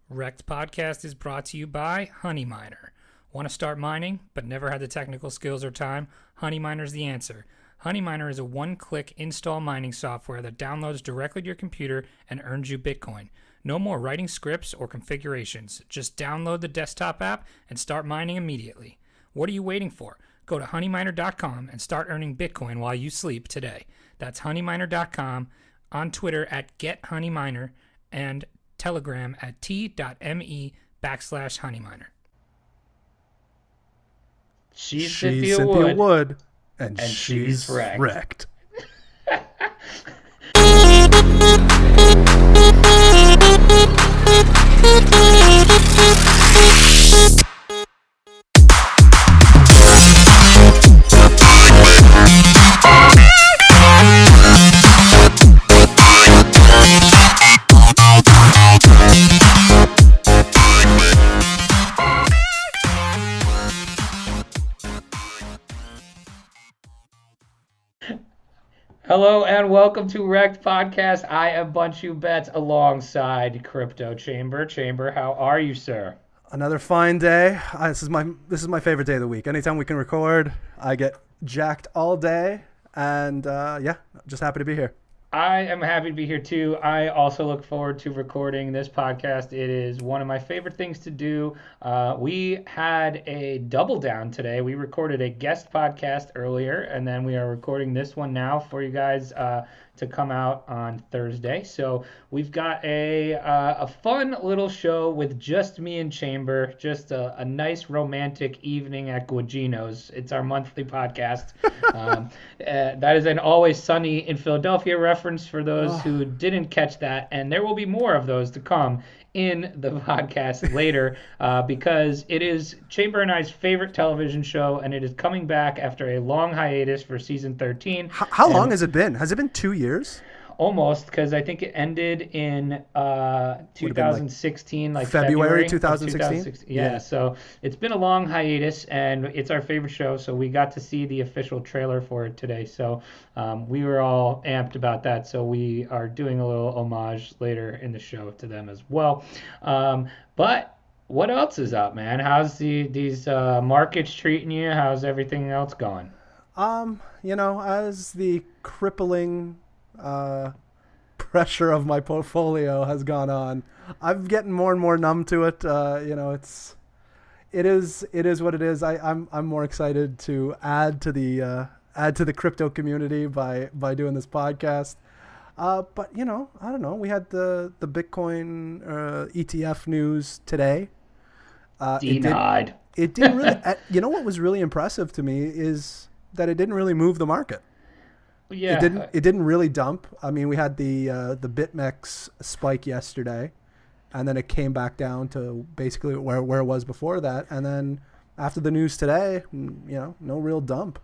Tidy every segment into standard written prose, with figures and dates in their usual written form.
REKT podcast is brought to you by Honey Miner. Want to start mining, but never had the technical skills or time? Honey Miner is the answer. Honey Miner is a one-click install mining software that downloads directly to your computer and earns you Bitcoin. No more writing scripts or configurations. Just download the desktop app and start mining immediately. What are you waiting for? Go to honeyminer.com and start earning Bitcoin while you sleep today. That's honeyminer.com, on Twitter at GetHoneyMiner, and Telegram at t.me/honeyminer. She's Cynthia Wood, and she's REKT. Hello and welcome to REKT Podcast. I am Bunchubets alongside Crypto Chamber. Chamber, how are you, sir? Another fine day. This is my favorite day of the week. Anytime we can record, I get jacked all day, and just happy to be here. I am happy to be here too. I also look forward to recording this podcast. It is one of my favorite things to do. We had a double down today. We recorded a guest podcast earlier, and then we are recording this one now for you guys to come out on Thursday. So we've got a fun little show with just me and Chamber, just a nice romantic evening at Guagino's. It's our monthly podcast. That is an Always Sunny in Philadelphia reference for those who didn't catch that, and there will be more of those to come in the podcast later because it is Chamber and I's favorite television show, and it is coming back after a long hiatus for season 13. How long has it been? Has it been 2 years? Almost, because I think it ended in 2016, like February 2016. Yeah, so it's been a long hiatus, and it's our favorite show, so we got to see the official trailer for it today. So we were all amped about that, so we are doing a little homage later in the show to them as well. But what else is up, man? How's these markets treating you? How's everything else going? As the crippling pressure of my portfolio has gone on, I'm getting more and more numb to it. It is what it is. I'm more excited to add to the crypto community by doing this podcast. But I don't know. We had the Bitcoin ETF news today. Denied. It didn't really. What was really impressive to me is that it didn't really move the market. Yeah, it didn't really dump. I mean, we had the BitMEX spike yesterday, and then it came back down to basically where it was before that. And then after the news today, no real dump.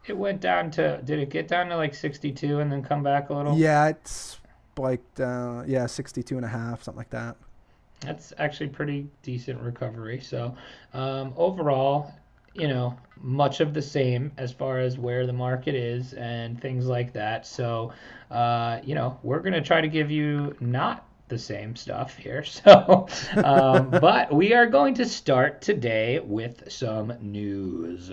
It went down to, did it get down to like 62 and then come back a little? Yeah, it's like 62 and a half, something like that. That's actually pretty decent recovery. So overall, much of the same as far as where the market is and things like that. So, we're going to try to give you not the same stuff here. So, but we are going to start today with some news.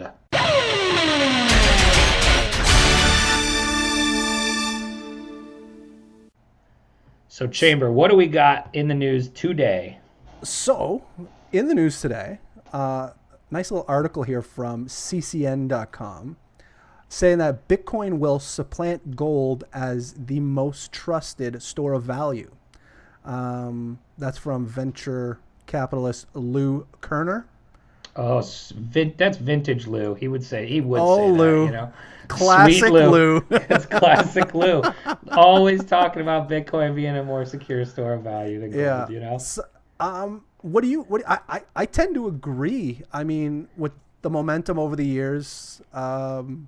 So, Chamber, what do we got in the news today? So, in the news today, nice little article here from ccn.com saying that Bitcoin will supplant gold as the most trusted store of value. That's from venture capitalist Lou Kerner. Oh, that's vintage Lou. He would say Lou. that, Classic Sweet Lou. Lou. It's classic Lou. Always talking about Bitcoin being a more secure store of value than gold, So, I tend to agree. I mean, with the momentum over the years, does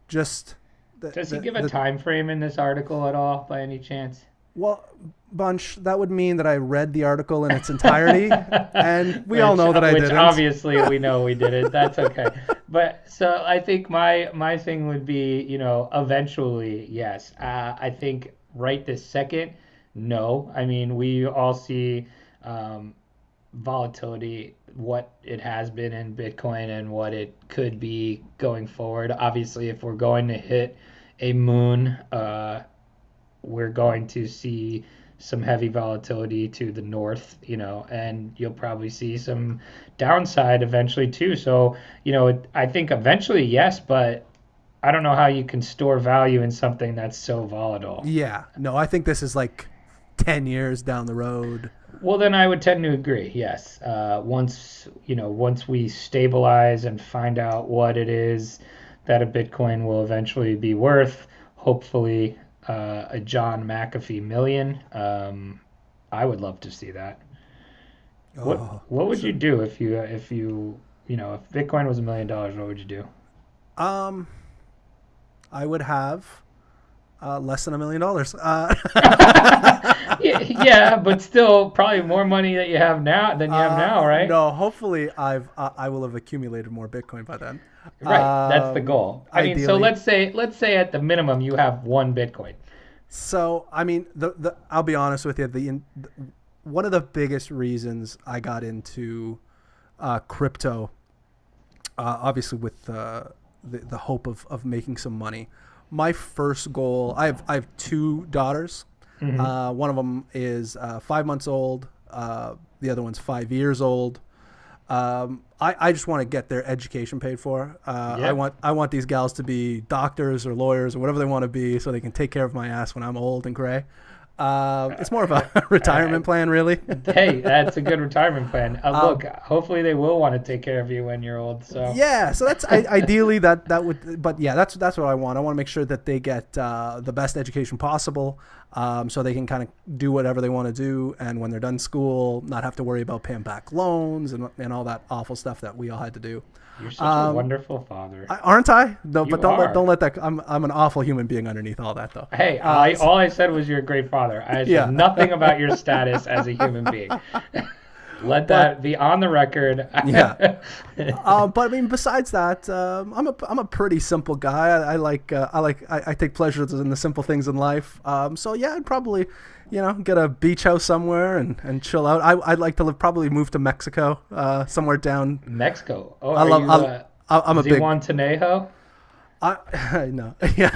he give a time frame in this article at all by any chance? Well, Bunch, that would mean that I read the article in its entirety, and we all know that I didn't. Which obviously we know we didn't. That's okay. But so I think my thing would be, eventually, yes. I think right this second, no. I mean, we all see volatility, what it has been in Bitcoin and what it could be going forward. Obviously, if we're going to hit a moon, we're going to see some heavy volatility to the north, and you'll probably see some downside eventually too. So, I think eventually, yes, but I don't know how you can store value in something that's so volatile. Yeah. No, I think this is like 10 years down the road. Well, then I would tend to agree. Yes. Once we stabilize and find out what it is that a Bitcoin will eventually be worth, hopefully a John McAfee million. I would love to see that. What would you do if Bitcoin was $1 million? What would you do? I would have less than $1 million. Yeah, but still probably more money that you have now than you have now, right? No, hopefully I will have accumulated more Bitcoin by then. Right, that's the goal. I mean, so ideally. let's say at the minimum you have 1 Bitcoin. So I mean, I'll be honest with you. One of the biggest reasons I got into crypto, obviously with the hope of making some money. My first goal. I have 2 daughters. Mm-hmm. One of them is 5 months old. The other one's 5 years old. I just want to get their education paid for. Yep. I want these gals to be doctors or lawyers or whatever they want to be, so they can take care of my ass when I'm old and gray. It's more of a retirement plan, really. Hey, that's a good retirement plan. Look, hopefully they will want to take care of you when you're old. So yeah, so that's ideally that would, but yeah, that's what I want. I want to make sure that they get the best education possible, so they can kind of do whatever they want to do, and when they're done school, not have to worry about paying back loans and all that awful stuff that we all had to do. You're such a wonderful father. Aren't I? No, You but don't let that. I'm an awful human being underneath all that, though. Hey, all I said was you're a great father. I said nothing about your status as a human being. Let that be on the record. Yeah. But I mean, besides that, I'm a pretty simple guy. I take pleasure in the simple things in life. So yeah, I'd probably, get a beach house somewhere and chill out. I'd like to probably move to Mexico, somewhere down. Mexico. Oh, I'm a big Zihuatanejo? No. Yeah.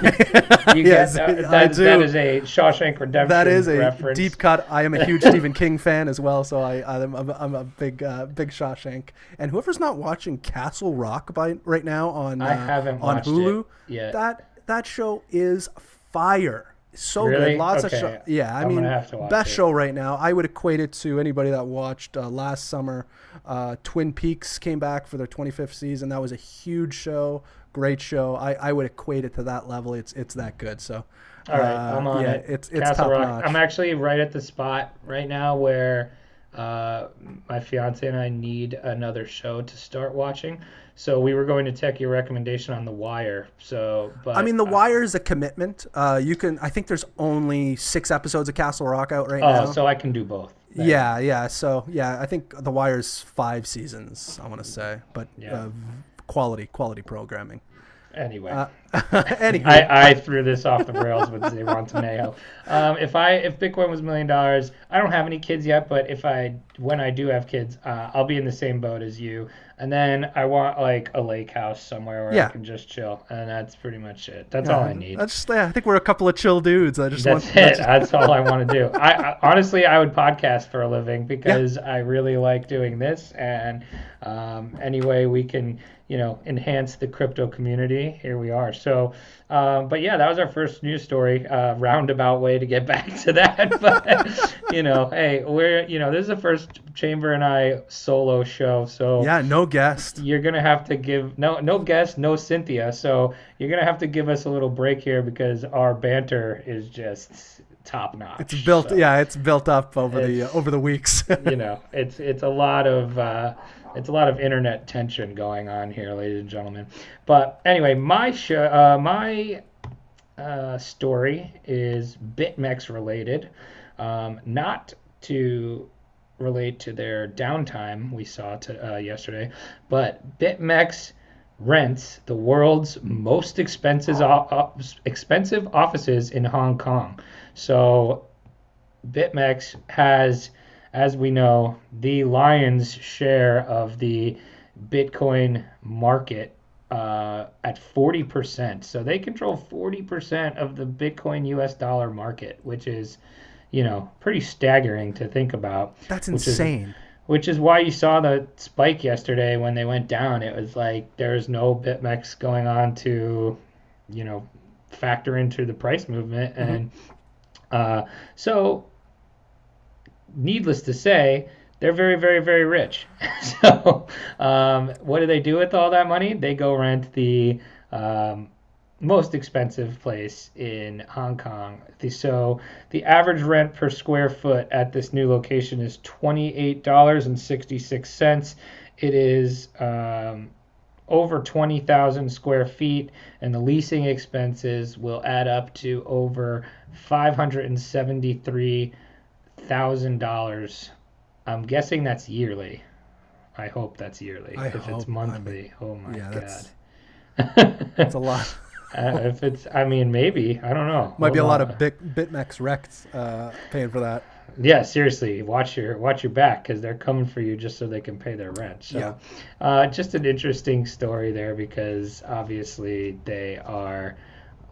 Yes, that is a Shawshank Redemption That is a reference. deep cut. I am a huge Stephen King fan as well, so I'm a big Shawshank. And whoever's not watching Castle Rock right now on I haven't on watched Hulu, it yet. that show is fire. So Really? good. Lots of Okay. show. Yeah, I I'm mean, gonna have to watch best it. show right now. I would equate it to anybody that watched last summer. Twin Peaks came back for their 25th season. That was a huge show. Great show. I would equate it to that level. It's that good. So, All right, I'm on it. It's Castle top Rock. notch. I'm actually right at the spot right now where my fiance and I need another show to start watching. So we were going to take your recommendation on The Wire. But I mean, The Wire is a commitment. I think there's only 6 episodes of Castle Rock out right now. Oh, so I can do both. then. Yeah. So yeah, I think The Wire's 5 seasons. I want to say, but Yeah. quality programming. Anyway. Anywho, I threw this off the rails with Zihuatanejo. If Bitcoin was $1 million, I don't have any kids yet, but when I do have kids, I'll be in the same boat as you. And then I want like a lake house somewhere where I can just chill, and that's pretty much it. That's all I need. I think we're a couple of chill dudes. That's all I want to do. I honestly, I would podcast for a living because I really like doing this, and any way we can, enhance the crypto community, here we are. So, but yeah, that was our first news story. Roundabout way to get back to that, but hey, this is the first Chamber and I solo show, so yeah, no guest. You're gonna have to give no guest, no Cynthia. So you're gonna have to give us a little break here because our banter is just top notch. It's built, it's built up over the weeks. It's a lot of internet tension going on here, ladies and gentlemen. But anyway, my story is BitMEX related, not to relate to their downtime we saw yesterday, but BitMEX rents the world's most expensive offices in Hong Kong. So BitMEX has as we know, the lion's share of the Bitcoin market at 40%. So they control 40% of the Bitcoin US dollar market, which is, pretty staggering to think about. That's insane. Which is why you saw the spike yesterday when they went down. It was like there's no BitMEX going on to, factor into the price movement. And so, needless to say, they're very, very, very rich. So what do they do with all that money? They go rent the most expensive place in Hong Kong. So the average rent per square foot at this new location is $28.66. It is over 20,000 square feet, and the leasing expenses will add up to over $573,000. I'm guessing that's yearly. I hope that's yearly. If it's monthly, oh my God. That's a lot. If it's, maybe. I don't know. Might be a lot of BitMEX REKTs paying for that. Yeah, seriously, watch your back, because they're coming for you just so they can pay their rent. So, just an interesting story there, because obviously they are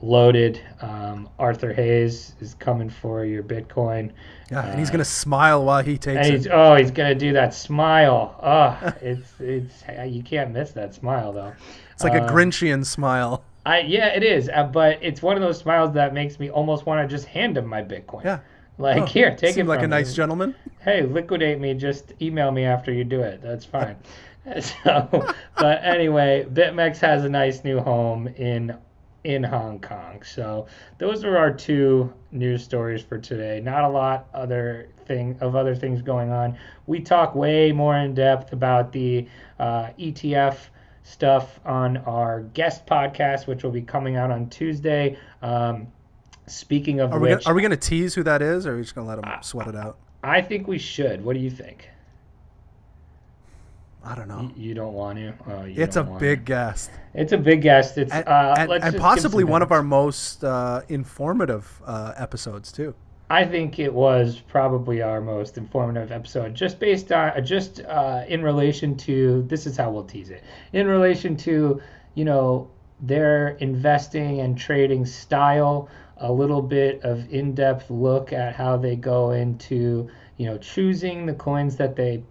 loaded. Arthur Hayes is coming for your Bitcoin. Yeah, and he's gonna smile while he takes it. He's gonna do that smile. It's you can't miss that smile though. It's like a Grinchian smile. Yeah, it is. But it's one of those smiles that makes me almost want to just hand him my Bitcoin. Yeah. Here, take it from me. Like a nice gentleman. Hey, liquidate me. Just email me after you do it. That's fine. But anyway, BitMEX has a nice new home in Hong Kong. So those are our two news stories for today. Not a lot other things going on. We talk way more in depth about the ETF stuff on our guest podcast, which will be coming out on Tuesday. Speaking of which, are we going to tease who that is, or are we just going to let them sweat it out? I think we should. What do you think? I don't know. You don't want to? It's a big guest. It's a big guest. It's and possibly one of our most informative episodes too. I think it was probably our most informative episode, just based on in relation to, this is how we'll tease it, in relation to their investing and trading style, a little bit of in-depth look at how they go into choosing the coins that they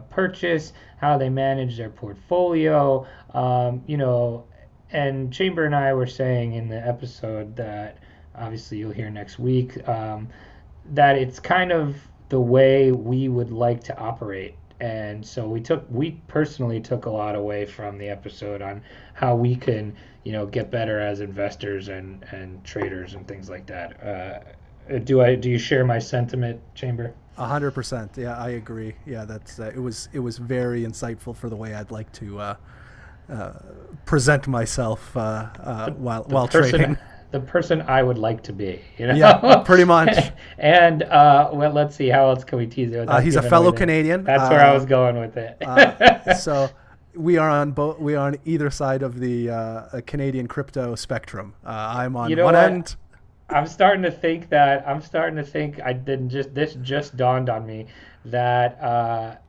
purchase, how they manage their portfolio, and Chamber and I were saying in the episode that obviously you'll hear next week, that it's kind of the way we would like to operate. And so we personally took a lot away from the episode on how we can, get better as investors and traders and things like that. Do you share my sentiment, Chamber? 100%. Yeah, I agree. Yeah, that's it was very insightful for the way I'd like to present myself while trading. The person I would like to be, Yeah, pretty much. And let's see, how else can we tease it? He's a fellow Canadian. That's where I was going with it. So we are on either side of the Canadian crypto spectrum. I'm on one end. I'm starting to think this just dawned on me that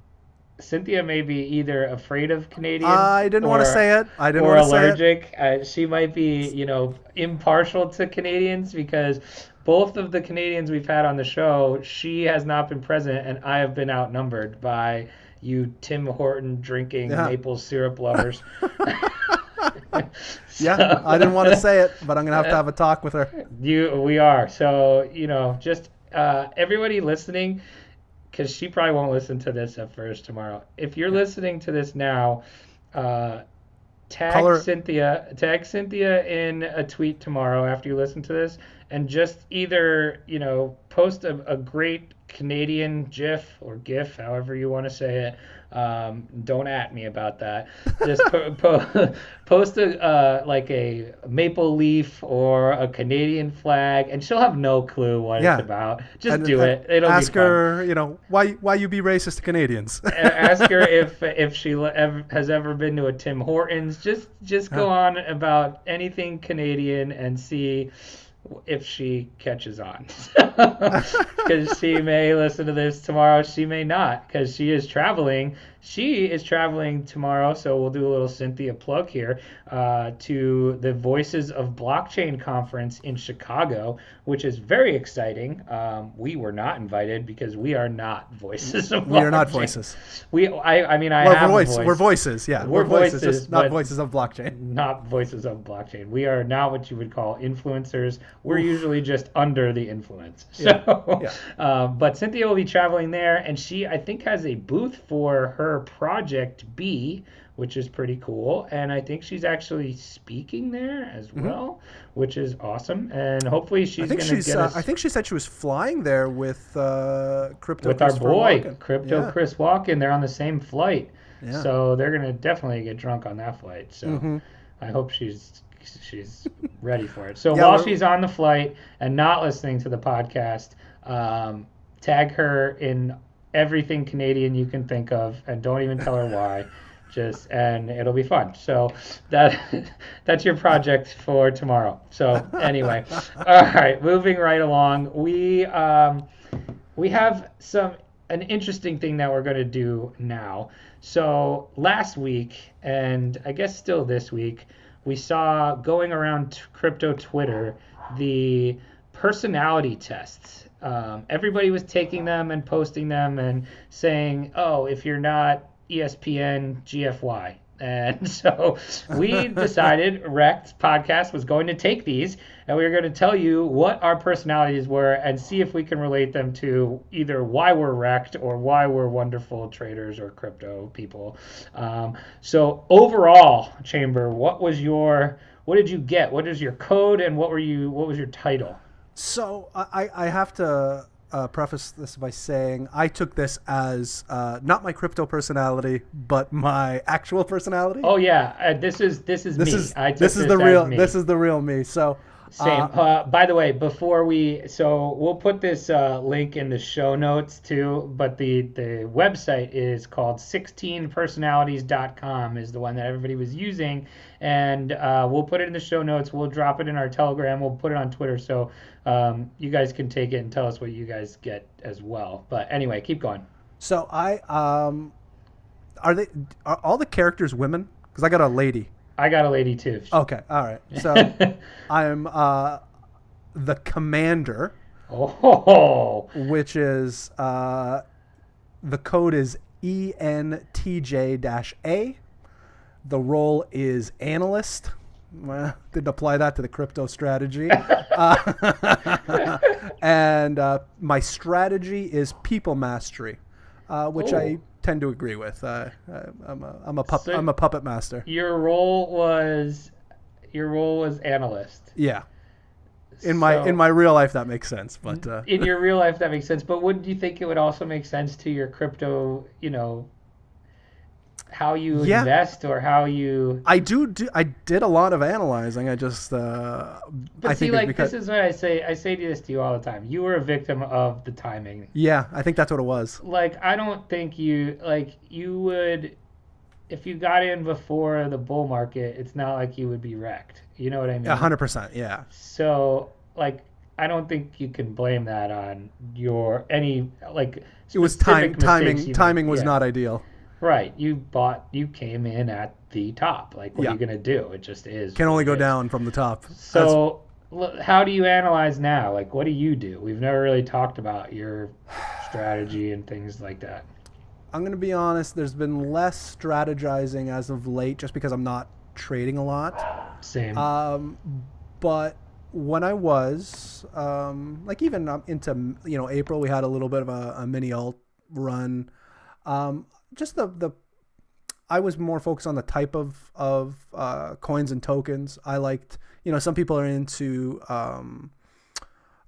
Cynthia may be either afraid of Canadians. I didn't want to say it. Or allergic. She might be, impartial to Canadians, because both of the Canadians we've had on the show, she has not been present, and I have been outnumbered by you Tim Horton drinking maple syrup lovers. Yeah, I didn't want to say it, but I'm going to have a talk with her. We are. So, just everybody listening, because she probably won't listen to this at first tomorrow. If you're listening to this now, tag Cynthia in a tweet tomorrow after you listen to this, and just either, post a great Canadian GIF or GIF, however you want to say it. Don't at me about that. Just post a maple leaf or a Canadian flag, and she'll have no clue what it's about. Just do it. It'll ask be fun. her, why you be racist to Canadians? Ask her if she has ever been to a Tim Hortons. Just go on about anything Canadian and see if she catches on. Because she may listen to this tomorrow, she may not, because she is traveling. She is traveling tomorrow, so we'll do a little Cynthia plug here, to the Voices of Blockchain conference in Chicago, which is very exciting. We were not invited because we are not Voices of Blockchain. We are not voices. I mean, I have a voice. We're voices, yeah. We're voices, just not voices of blockchain. Not Voices of Blockchain. We are not what you would call influencers. We're usually just under the influence. So, but Cynthia will be traveling there, and she, I think, has a booth for her project B, which is pretty cool. And I think she's actually speaking there as well, which is awesome. And hopefully she's going to get us... I think she said she was flying there with Crypto with our boy, Crypto Chris Walken. They're on the same flight. Yeah. So they're going to definitely get drunk on that flight. So I hope she's ready for it. So while she's on the flight and not listening to the podcast, tag her in everything Canadian you can think of, and don't even tell her why. And it'll be fun. So that's your project for tomorrow. So anyway, all right, moving right along. We have an interesting thing that we're going to do now. So last week, and I guess still this week, we saw going around crypto Twitter the personality tests. Everybody was taking them and posting them and saying, oh, if you're not ESPN, GFY. And so we decided REKT podcast was going to take these, and we were going to tell you what our personalities were and see if we can relate them to either why we're REKT or why we're wonderful traders or crypto people. So overall, Chamber, what did you get? What is your code, and what was your title? So I have to preface this by saying I took this as not my crypto personality, but my actual personality. Oh yeah, this is me. This is the real me. So same. By the way, we'll put this link in the show notes too. But the website is called 16personalities.com is the one that everybody was using, and we'll put it in the show notes. We'll drop it in our Telegram. We'll put it on Twitter, so you guys can take it and tell us what you guys get as well. But anyway, keep going. So are all the characters women? Because I got a lady. I got a lady too. Okay, all right. So I'm the commander. Oh. Which is the code is ENTJ-A. The role is analyst. Well, didn't apply that to the crypto strategy. And my strategy is people mastery, which I tend to agree with. I'm a puppet master. Your role was analyst. Yeah. In my real life that makes sense, but in your real life that makes sense. But wouldn't you think it would also make sense to your crypto? How you invest or how you... I did a lot of analyzing. I just But I see, think this is what I say. I say this to you all the time. You were a victim of the timing. Yeah, I think that's what it was. I don't think you would, if you got in before the bull market, it's not like you would be wrecked. You know what I mean? 100%, yeah. So I don't think you can blame that on it was timing was not ideal. Right. You came in at the top. What are you going to do? It just is. Can only go down from the top. So how do you analyze now? What do you do? We've never really talked about your strategy and things like that. I'm going to be honest. There's been less strategizing as of late just because I'm not trading a lot. Same. But when I was, even into, April, we had a little bit of a mini alt run. Just I was more focused on the type of coins and tokens. I liked, some people are into, like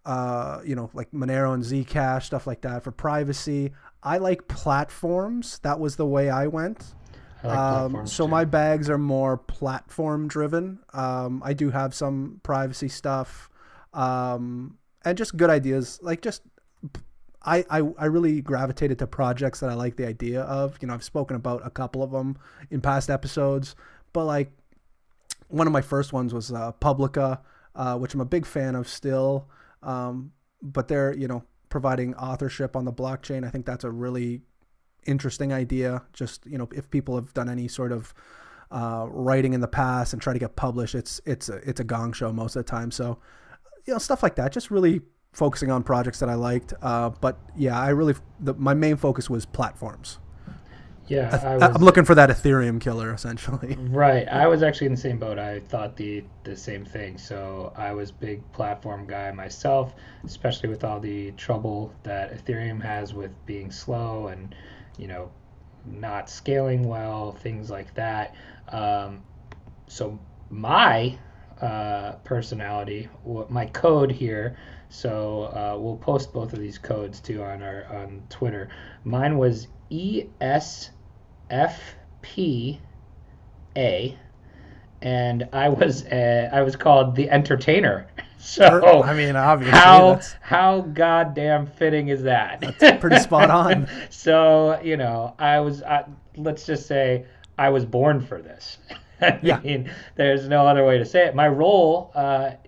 Monero and Zcash, stuff like that for privacy. I like platforms. That was the way I went. I like platforms so too. My my bags are more platform driven. I do have some privacy stuff, and just good ideas. I really gravitated to projects that I like the idea of. I've spoken about a couple of them in past episodes, but one of my first ones was Publica. which I'm a big fan of still. But they're, providing authorship on the blockchain. I think that's a really interesting idea. Just, if people have done any sort of writing in the past and try to get published, it's a gong show most of the time. So, stuff like that, just really focusing on projects that I liked. But yeah, my main focus was platforms. Yeah, I'm looking for that Ethereum killer, essentially. Right. I was actually in the same boat. I thought the same thing. So I was big platform guy myself, especially with all the trouble that Ethereum has with being slow and, not scaling well, things like that. So my personality, my code here. So we'll post both of these codes too on Twitter. Mine was ESFPA, and I was called the Entertainer. So I mean, obviously, how goddamn fitting is that? That's pretty spot on. So let's just say I was born for this. I mean, there's no other way to say it. My role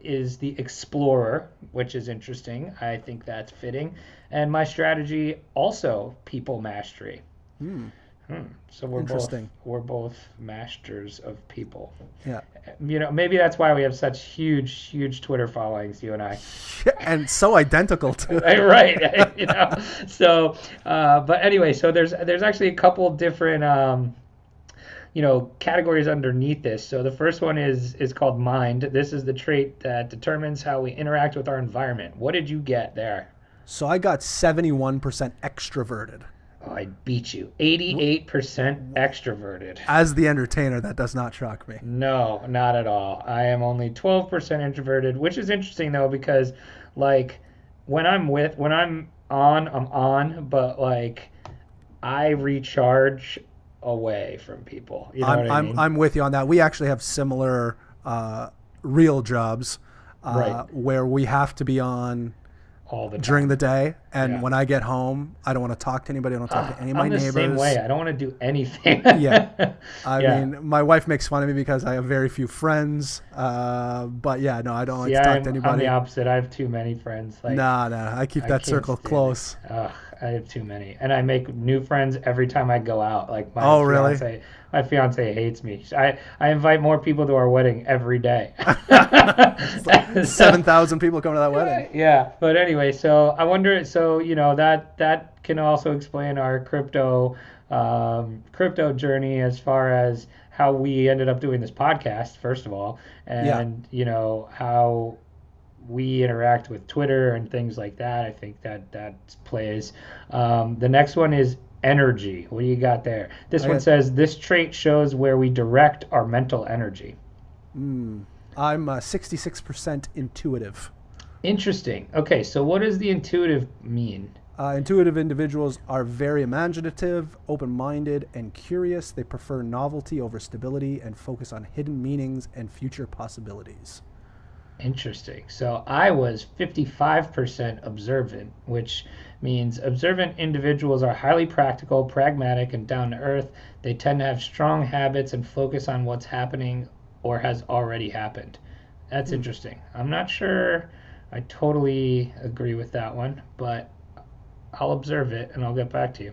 is the explorer, which is interesting. I think that's fitting. And my strategy also people mastery. So we're both masters of people. Yeah. Maybe that's why we have such huge Twitter followings, you and I. And so identical too. Right. So, but anyway, so there's actually a couple different categories underneath this. So the first one is called mind. This is the trait that determines how we interact with our environment. What did you get there? So I got 71% extroverted. Oh, I beat you. 88% extroverted. As the entertainer, that does not shock me. No, not at all. I am only 12% introverted, which is interesting though, because like when I'm on, I'm on, but like I recharge away from people. You know what I mean? I'm with you on that. We actually have similar real jobs where we have to be on all the time. During the day, and when I get home, I don't want to talk to anybody. I don't talk to any of my neighbors. I'm the same way. I don't want to do anything. I mean, my wife makes fun of me because I have very few friends. But yeah, no, I don't like to talk to anybody. I'm the opposite. I have too many friends. Like, nah, I keep that circle close. I have too many, and I make new friends every time I go out. Like really? My fiance hates me. I invite more people to our wedding every day. 7,000 people come to that wedding. Yeah, but anyway, so I wonder. So that can also explain our crypto journey as far as how we ended up doing this podcast, first of all, and how we interact with Twitter and things like that. I think that plays. The next one is energy. What do you got there? This one says this trait shows where we direct our mental energy. I'm 66% intuitive. Interesting. Okay, so what does the intuitive mean? Intuitive individuals are very imaginative, open-minded, and curious. They prefer novelty over stability and focus on hidden meanings and future possibilities. Interesting. So I was 55% observant, which means observant individuals are highly practical, pragmatic, and down to earth. They tend to have strong habits and focus on what's happening or has already happened. That's interesting. I'm not sure I totally agree with that one, but I'll observe it and I'll get back to you.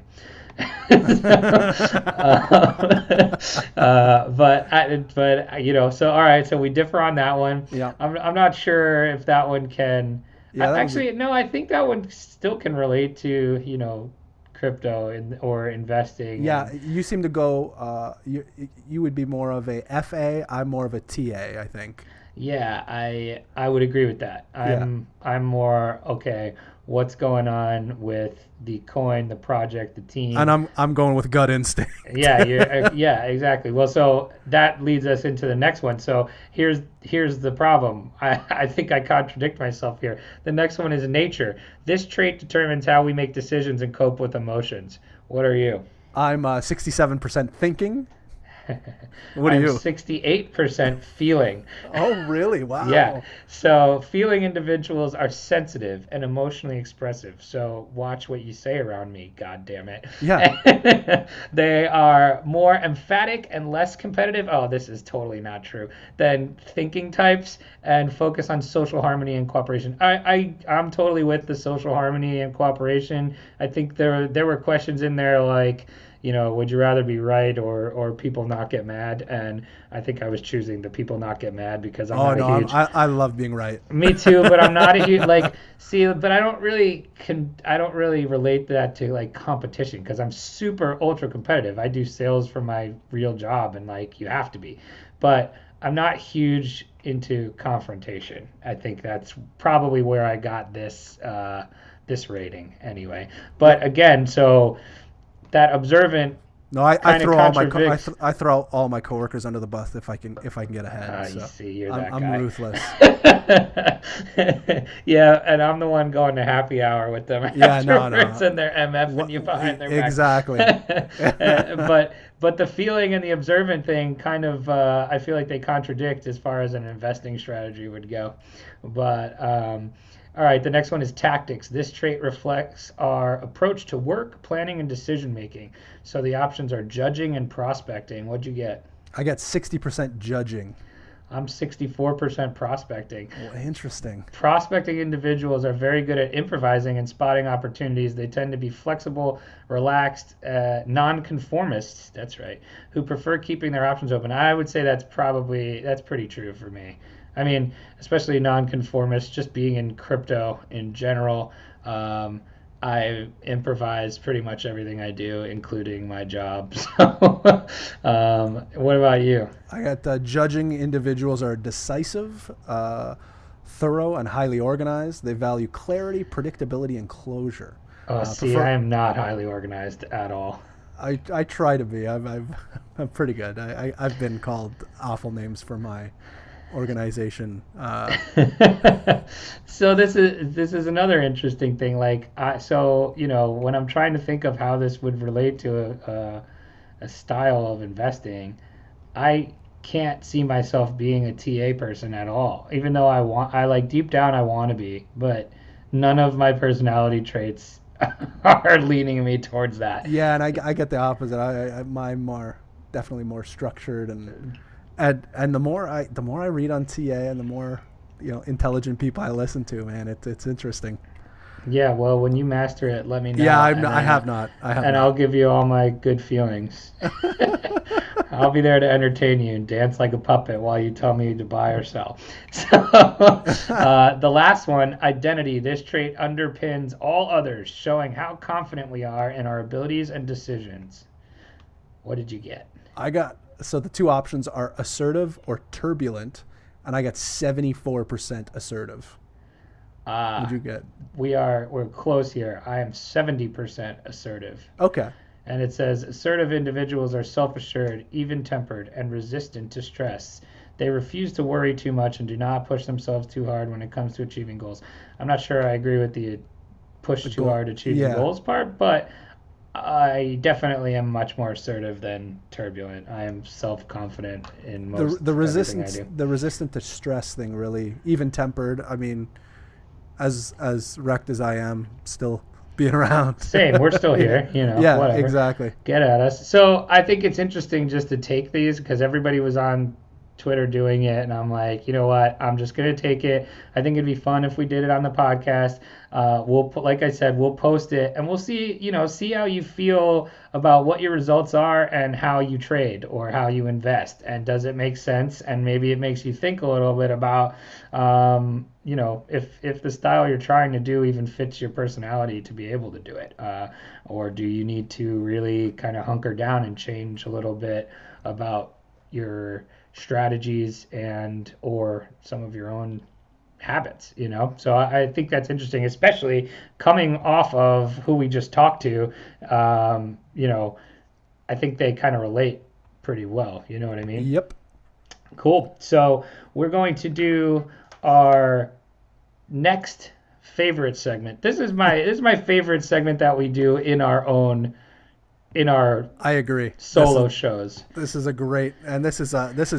So all right, so we differ on that one. Yeah. I'm not sure if that one can. Yeah. No, I think that one still can relate to crypto or investing. Yeah, you seem to go. You would be more of a FA. I'm more of a TA, I think. Yeah, I would agree with that. I'm more okay. What's going on with the coin, the project, the team? And I'm going with gut instinct. Yeah, exactly. Well, so that leads us into the next one. So here's the problem. I think I contradict myself here. The next one is nature. This trait determines how we make decisions and cope with emotions. What are you? I'm 67% thinking. What are you? 68% feeling. Oh, really? Wow. Yeah. So feeling individuals are sensitive and emotionally expressive. So watch what you say around me, God damn it. Yeah. They are more emphatic and less competitive. Oh, this is totally not true. Than thinking types, and focus on social harmony and cooperation. I'm totally with the social harmony and cooperation. I think there were questions in there like, would you rather be right or people not get mad? And I think I was choosing the people not get mad because I'm not a huge. I love being right. Me too, but I'm not a huge but I don't really relate that to like competition because I'm super ultra competitive. I do sales for my real job and you have to be, but I'm not huge into confrontation. I think that's probably where I got this rating anyway. But again, so that observant. No, I throw all my coworkers under the bus if I can get ahead. You see, you're I'm, that I'm guy. ruthless. Yeah, and I'm the one going to happy hour with them afterwards, and they're MFing you behind their back. Exactly. But the feeling and the observant thing kind of, I feel like they contradict as far as an investing strategy would go. But all right, the next one is tactics. This trait reflects our approach to work, planning, and decision making. So the options are judging and prospecting. What'd you get? I got 60% judging. I'm 64% prospecting. Oh, interesting. Prospecting individuals are very good at improvising and spotting opportunities. They tend to be flexible, relaxed, non-conformists, that's right, who prefer keeping their options open. I would say that's pretty true for me. I mean, especially non-conformist, just being in crypto in general, I improvise pretty much everything I do, including my job. So, what about you? I got judging individuals are decisive, thorough, and highly organized. They value clarity, predictability, and closure. I am not highly organized at all. I try to be. I'm pretty good. I've been called awful names for my organization. So this is another interesting thing. When I'm trying to think of how this would relate to a style of investing, I can't see myself being a TA person at all. Even though deep down I want to be, but none of my personality traits are leaning me towards that. Yeah, and I get the opposite. I'm definitely more structured and the more I read on TA and the more intelligent people I listen to, man, it's interesting. Yeah, well, when you master it, let me know. Yeah, I have not. I'll give you all my good feelings. I'll be there to entertain you and dance like a puppet while you tell me to buy or sell. So, the last one, identity. This trait underpins all others, showing how confident we are in our abilities and decisions. What did you get? So the two options are assertive or turbulent, and I got 74% assertive. What'd you get? We're close here. I am 70% assertive. Okay. And it says assertive individuals are self-assured, even-tempered, and resistant to stress. They refuse to worry too much and do not push themselves too hard when it comes to achieving goals. I'm not sure I agree with the push too hard achieving goals part, but I definitely am much more assertive than turbulent. I am self-confident in most everything I do. The resistant to stress thing, really even-tempered. I mean, as wrecked as I am, still being around. Same, we're still here. Yeah, whatever. Exactly. Get at us. So I think it's interesting just to take these because everybody was on Twitter doing it, and I'm like, you know what? I'm just gonna take it. I think it'd be fun if we did it on the podcast. Like I said, we'll post it, and we'll see how you feel about what your results are and how you trade or how you invest, and does it make sense? And maybe it makes you think a little bit about, if the style you're trying to do even fits your personality to be able to do it, or do you need to really kind of hunker down and change a little bit about your strategies and or some of your own habits, So I think that's interesting, especially coming off of who we just talked to. I think they kind of relate pretty well. You know what I mean? Yep. Cool. So we're going to do our next favorite segment. This is my favorite segment that we do in our own in our I agree. solo shows. This is a great, and this is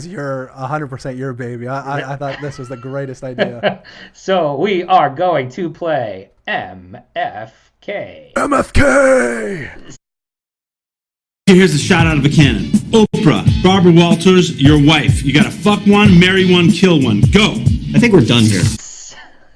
your 100% your baby. I thought this was the greatest idea. So we are going to play MFK. MFK. Here's a shot out of a cannon. Oprah, Barbara Walters, your wife. You gotta fuck one, marry one, kill one. Go. I think we're done here.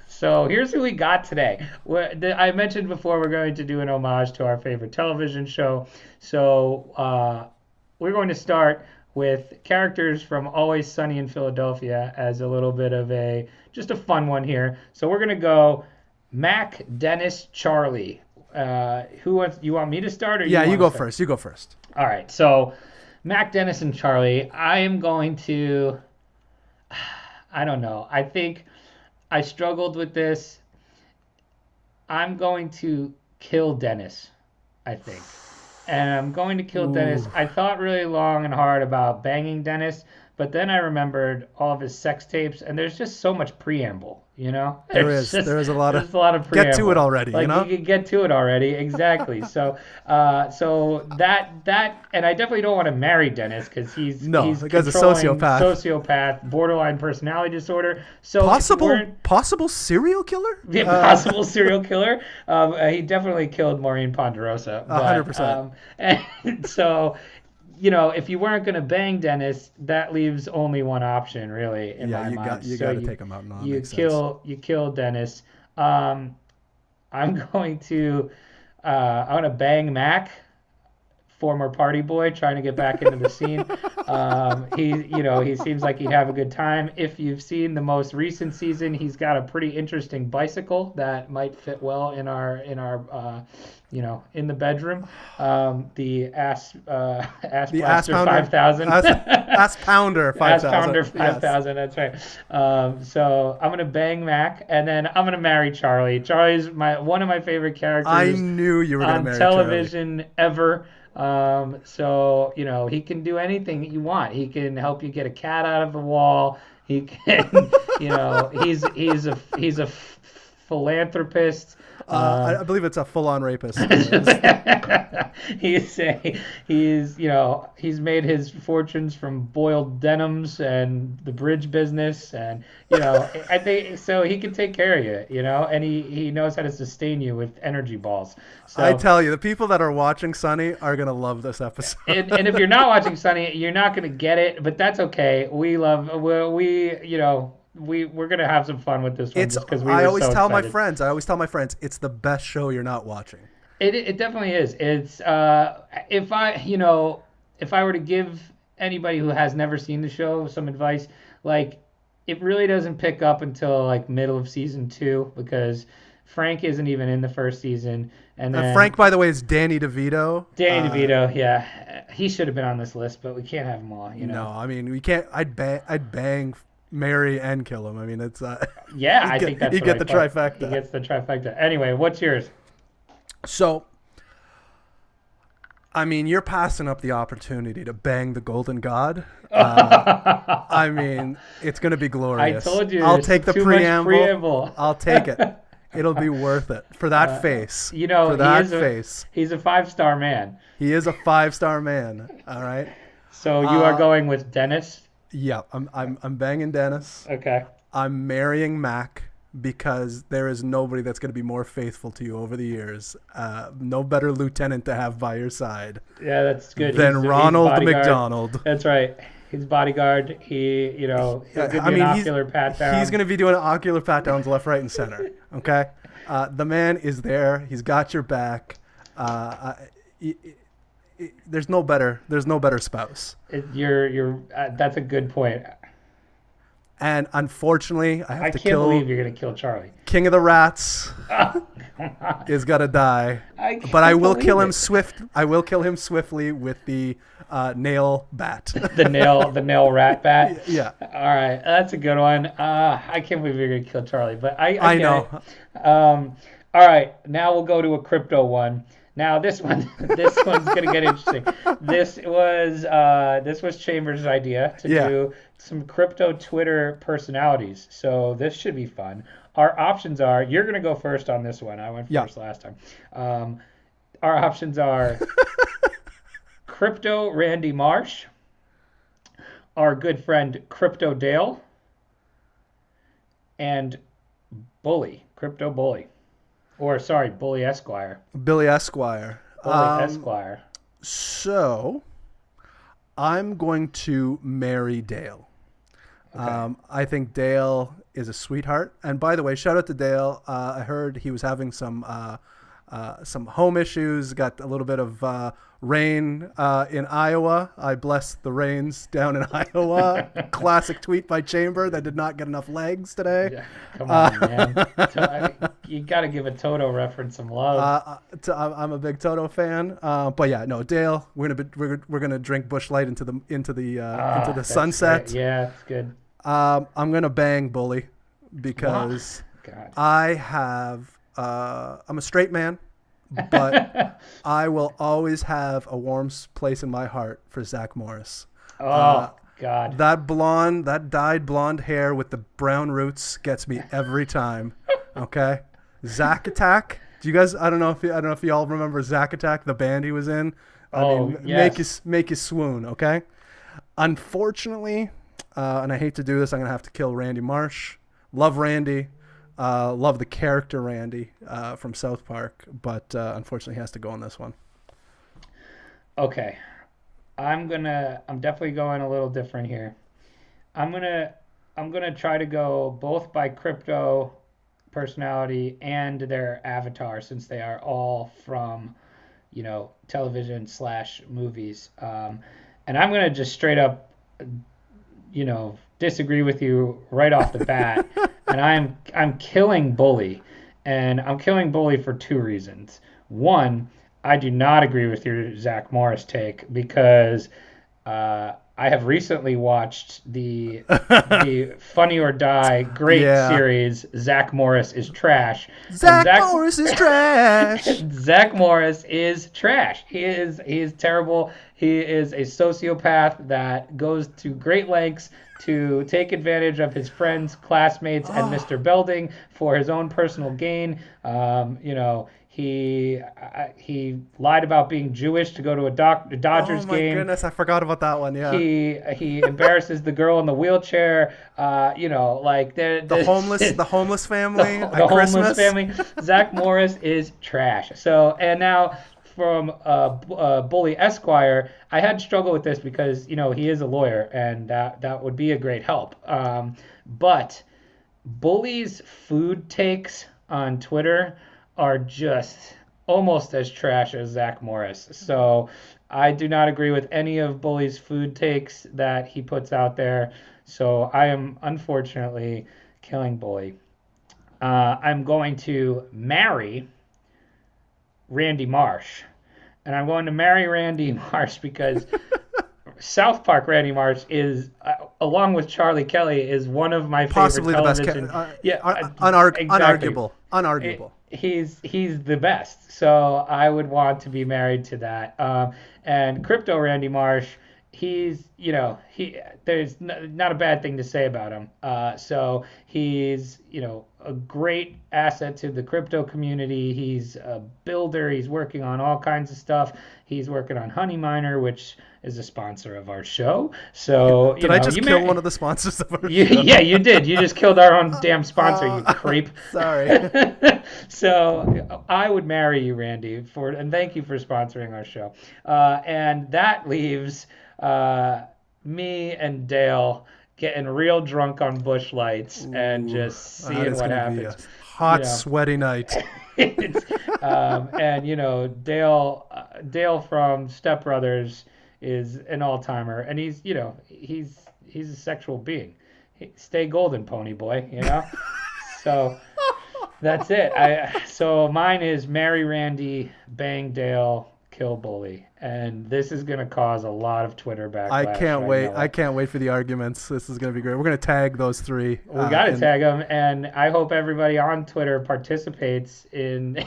So here's who we got today. I mentioned before we're going to do an homage to our favorite television show. So we're going to start with characters from Always Sunny in Philadelphia as a little bit of just a fun one here. So we're going to go Mac, Dennis, Charlie. You want me to start? Or you go first. You go first. All right. So Mac, Dennis, and Charlie. I am going to, I don't know. I think I struggled with this. I'm going to kill Dennis, I think. And I'm going to kill Dennis. I thought really long and hard about banging Dennis, but then I remembered all of his sex tapes, and there's just so much preamble, you know? There is a lot of preamble. Get to it already, like, you know? You can get to it already, exactly. So that, and I definitely don't want to marry Dennis because he's a sociopath, borderline personality disorder. So possible serial killer? Yeah, possible serial killer. He definitely killed Maureen Ponderosa. 100%. And so, you know, if you weren't going to bang Dennis, that leaves only one option, really, in my mind. You got to take him out. No, you kill Dennis. I'm going to bang Mac, former party boy, trying to get back into the scene. He seems like he'd have a good time. If you've seen the most recent season, he's got a pretty interesting bicycle that might fit well in our in the bedroom. The Ass Blaster 5000. Ass Pounder 5000. Ass Pounder 5000, yes. That's right. So I'm going to bang Mac, and then I'm going to marry Charlie. Charlie's one of my favorite characters. I knew you were going to marry Charlie. On television ever. So, you know, he can do anything that you want. He can help you get a cat out of the wall. He can, you know, he's a philanthropist. I believe it's a full-on rapist. He's made his fortunes from boiled denims and the bridge business, and you know, I think so he can take care of you, you know, and he knows how to sustain you with energy balls. So, I tell you, the people that are watching Sunny are gonna love this episode. and if you're not watching Sunny, you're not gonna get it, but that's okay. We're gonna have some fun with this one. I always tell my friends, it's the best show you're not watching. It definitely is. It's if I were to give anybody who has never seen the show some advice, like it really doesn't pick up until like middle of season 2 because Frank isn't even in the first season, and then Frank, by the way, is Danny DeVito. Danny DeVito, yeah, he should have been on this list, but we can't have them all. You know. No, I mean we can't. I'd bang, marry, and kill him. I mean it's yeah, I think that's you get the trifecta. He gets the trifecta. Anyway, what's yours? So, I mean, you're passing up the opportunity to bang the Golden God. I mean, it's going to be glorious. I told you. I'll take the preamble. I'll take it. It'll be worth it for that face. You know, for that face. He's a 5-star man. He is a 5-star man. All right. So you are going with Dennis? Yeah, I'm banging Dennis. Okay. I'm marrying Mac. Because there is nobody that's going to be more faithful to you over the years. No better lieutenant to have by your side. Yeah, that's good. Than Ronald McDonald. That's right. His bodyguard. He'll give you an ocular pat down. He's going to be doing ocular pat downs left, right, and center. Okay, the man is there. He's got your back. There's no better spouse. That's a good point. And unfortunately, I can't believe you're going to kill Charlie. King of the Rats is going to die. But I will kill him I will kill him swiftly with the nail bat. the nail rat bat? Yeah. All right. That's a good one. I can't believe you're going to kill Charlie. But I know. All right. Now we'll go to a crypto one. Now this one's gonna get interesting. This was Chambers' idea to do some crypto Twitter personalities. So this should be fun. Our options are, you're gonna go first on this one. I went first last time. Our options are Crypto Randy Marsh, our good friend Crypto Dale, and Crypto Bully. Or, sorry, Bully Esquire. Billy Esquire. Bully Esquire. So, I'm going to marry Dale. Okay. I think Dale is a sweetheart. And by the way, shout out to Dale. I heard he was having some home issues, got a little bit of rain in Iowa. I bless the rains down in Iowa. Classic tweet by Chamber that did not get enough legs today. Yeah, come on, man. You got to give a Toto reference some love. I'm a big Toto fan. But yeah, no, Dale, we're gonna drink Busch Light into the sunset. Great. Yeah, it's good. I'm gonna bang Bully because God. I'm a straight man, but I will always have a warm place in my heart for Zach Morris. Oh, God. That dyed blonde hair with the brown roots gets me every time. Okay, Zach Attack. Do you guys? I don't know if you all remember Zach Attack, the band he was in. Yes. Make you swoon. Okay. Unfortunately, and I hate to do this, I'm gonna have to kill Randy Marsh. Love Randy. Love the character Randy from South Park, but unfortunately he has to go on this one. Okay. I'm definitely going a little different here. I'm gonna try to go both by crypto personality and their avatar, since they are all from, television / movies. And I'm gonna just straight up, disagree with you right off the bat. And I'm killing Bully, and I'm killing Bully for two reasons. One, I do not agree with your Zach Morris take, because I have recently watched the Funny or Die great series, Zach Morris is Trash. Zach Morris is trash. Zach Morris is trash. He is terrible. He is a sociopath that goes to great lengths to take advantage of his friends, classmates, and Mr. Belding for his own personal gain. He lied about being Jewish to go to a Dodgers game. Oh my goodness, I forgot about that one. Yeah. He embarrasses the girl in the wheelchair. The homeless family at Christmas. Homeless family. Zach Morris is trash. So, and now from Bully Esquire, I had to struggle with this because he is a lawyer, and that would be a great help. But Bully's food takes on Twitter are just almost as trash as Zach Morris. So I do not agree with any of Bully's food takes that he puts out there. So I am unfortunately killing Bully. I'm going to marry Randy Marsh. And I'm going to marry Randy Marsh because South Park Randy Marsh is, along with Charlie Kelly, is one of my possibly favorite the television. Exactly. Unarguable. He's the best. So I would want to be married to that. And Crypto Randy Marsh, there's not a bad thing to say about him. So he's, a great asset to the crypto community. He's a builder. He's working on all kinds of stuff. He's working on Honey Miner, which is a sponsor of our show. So did I just kill one of the sponsors of our show? Yeah, you did. You just killed our own damn sponsor, you creep. Sorry. So I would marry you, Randy, and thank you for sponsoring our show. And that leaves me and Dale getting real drunk on Busch Lights and just seeing what happens. Be a hot, sweaty night. And Dale from Step Brothers is an all-timer, and he's a sexual being. Stay golden, pony boy. So that's it. So mine is marry Randy, bang Dale, kill Bully. And this is going to cause a lot of Twitter backlash. I can't wait. I can't wait for the arguments. This is going to be great. We're going to tag those three. We got to tag them, and I hope everybody on Twitter participates in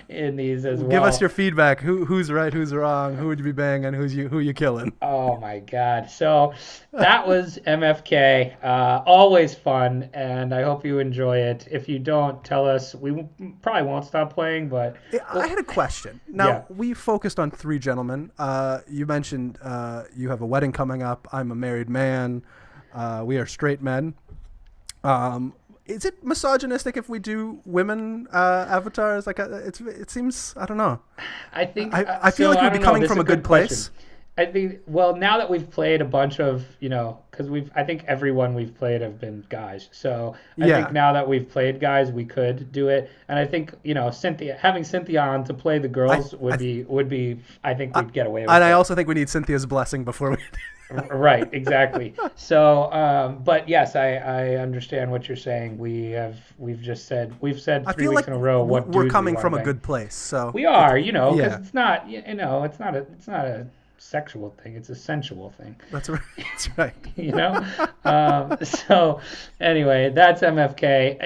in these as well. Give us your feedback. Who's right? Who's wrong? Who would you be banging? Who you killing? Oh my God! So that was MFK. Always fun, and I hope you enjoy it. If you don't, tell us. We probably won't stop playing. But I had a question. Now we focused on three gentlemen. You mentioned you have a wedding coming up. I'm a married man. We are straight men. Is it misogynistic if we do women avatars? Like it seems. I don't know. I think I feel like we'd be coming from a good place. I think, well, now that we've played a bunch of, because I think everyone we've played have been guys. So I think now that we've played guys, we could do it. And I think, having Cynthia on to play the girls would be, I think we'd get away with it. And I also think we need Cynthia's blessing before we Right, exactly. So, but yes, I understand what you're saying. We've said 3 weeks in a row what we're coming from a good place. So we are, because it's not, it's not a sexual thing, it's a sensual thing. That's right. That's right. So anyway, that's MFK.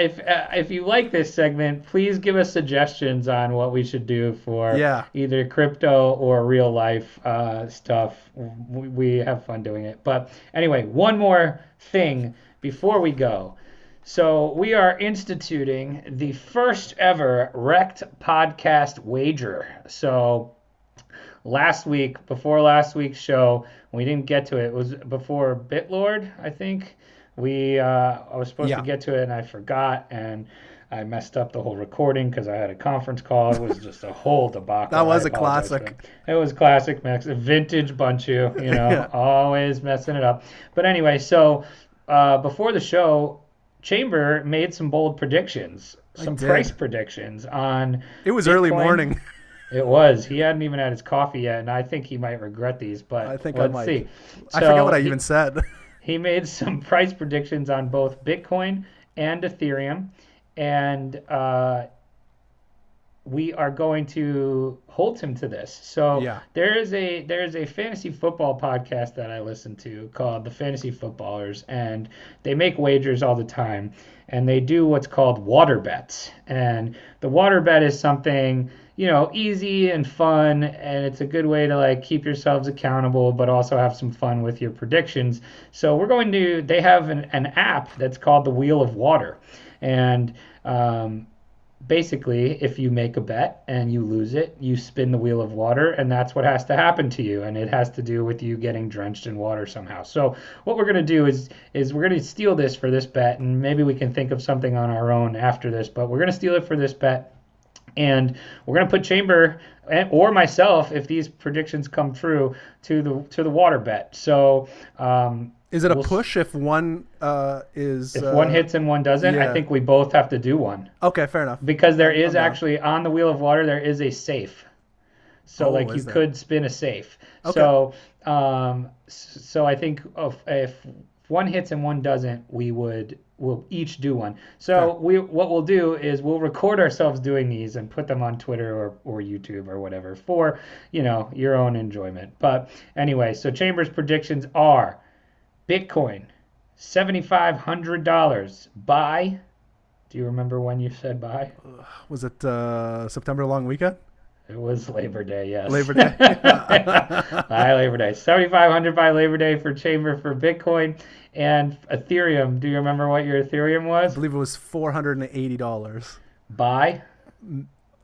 If you like this segment, please give us suggestions on what we should do for either crypto or real life stuff. We have fun doing it. But anyway, one more thing before we go. So we are instituting the first ever REKT podcast wager. So before last week's show, we didn't get to it. It was before BitLord, I think. I was supposed to get to it, and I forgot, and I messed up the whole recording because I had a conference call. It was just a whole debacle. That was a classic. It was classic, vintage Bunchu, always messing it up. But anyway, so before the show, Chamber made some bold predictions, some price predictions on It was Bitcoin. Early morning. It was. He hadn't even had his coffee yet, and I think he might regret these, but let's see. I forget what I even said. He made some price predictions on both Bitcoin and Ethereum, and we are going to hold him to this. So there is a fantasy football podcast that I listen to called The Fantasy Footballers, and they make wagers all the time, and they do what's called water bets. And the water bet is something easy and fun, and it's a good way to keep yourselves accountable, but also have some fun with your predictions. So they have an app that's called the Wheel of Water, and basically, if you make a bet and you lose it, you spin the Wheel of Water, and that's what has to happen to you, and it has to do with you getting drenched in water somehow. So what we're going to do is we're going to steal this for this bet, and maybe we can think of something on our own after this, but we're going to steal it for this bet. And we're going to put Chamber or myself, if these predictions come true, to the water bet. So is it a push if one is... If one hits and one doesn't, I think we both have to do one. Okay, fair enough. Because there is actually, on the Wheel of Water, there is a safe. So you could spin a safe. Okay. So I think if one hits and one doesn't, we'll each do one. So what we'll do is we'll record ourselves doing these and put them on Twitter or YouTube or whatever for your own enjoyment. But anyway, so Chamber's predictions are Bitcoin $7,500 buy. Do you remember when you said buy? Was it September long weekend? It was Labor Day, yes. Labor Day. By Labor Day. $7,500 by Labor Day for Chamber for Bitcoin and Ethereum. Do you remember what your Ethereum was? I believe it was $480. By?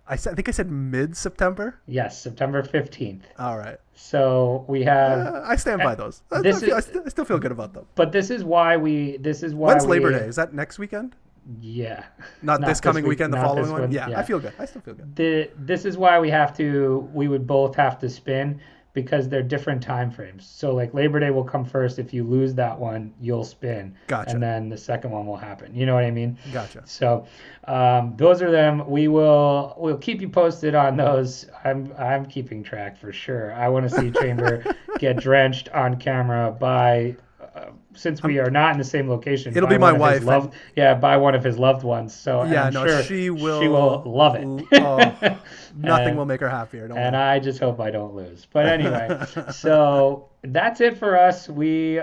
I think I said mid-September? Yes, September 15th. All right. So we have... I stand by those. I still feel good about them. But this is why When's Labor Day? Is that next weekend? Yeah. Not this coming weekend, the following one? Yeah, I feel good. I still feel good. This is why we would both have to spin, because they're different time frames. So Labor Day will come first. If you lose that one, you'll spin. Gotcha. And then the second one will happen. You know what I mean? Gotcha. So those are them. We'll keep you posted on those. I'm keeping track for sure. I want to see Chamber get drenched on camera by since we are not in the same location, it'll be my wife. Buy one of his loved ones. So yeah, I'm no, sure she will. She will love it. Nothing will make her happier. And I just hope I don't lose. But anyway, so that's it for us. We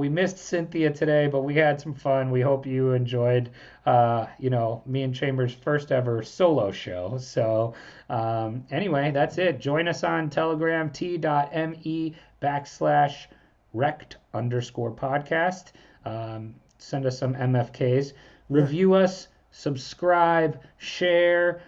missed Cynthia today, but we had some fun. We hope you enjoyed, me and Chambers' first ever solo show. So anyway, that's it. Join us on Telegram, t.me/rekt_podcast. Send us some MFKs. Review us. Subscribe, share,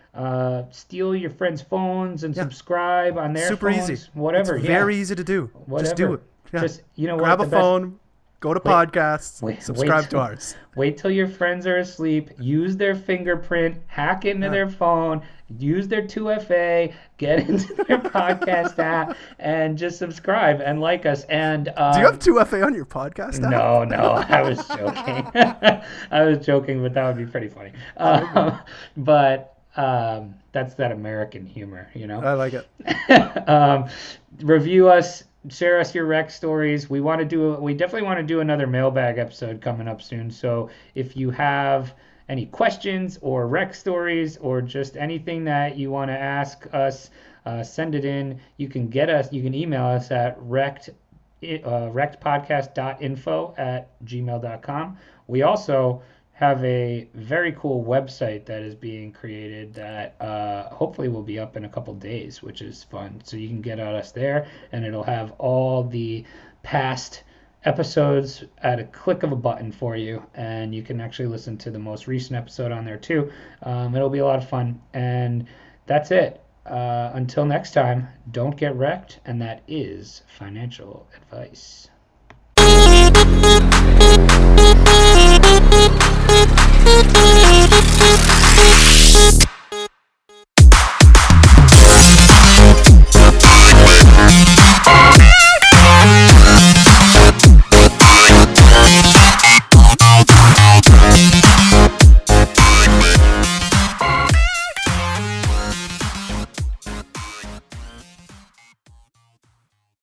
steal your friends' phones and subscribe on their Super phones. easy. Whatever. It's very easy to do. Whatever. Just do it. Yeah. Just, grab a phone, go to podcasts, subscribe to ours. Wait till your friends are asleep. Use their fingerprint, hack into their phone, use their 2FA, get into their podcast app, and just subscribe and like us. And do you have 2FA on your podcast app? No, I was joking. I was joking, but that would be pretty funny. But that's that American humor, I like it. Review us. Share us your REKT stories. We definitely want to do another mailbag episode coming up soon. So if you have any questions or REKT stories or just anything that you want to ask us, send it in. You can email us at rektpodcast.info@gmail.com. We also have a very cool website that is being created that hopefully will be up in a couple days, which is fun. So you can get at us there, and it'll have all the past episodes at a click of a button for you, and you can actually listen to the most recent episode on there too. It'll be a lot of fun, and that's it. Until next time, don't get wrecked, and that is financial advice.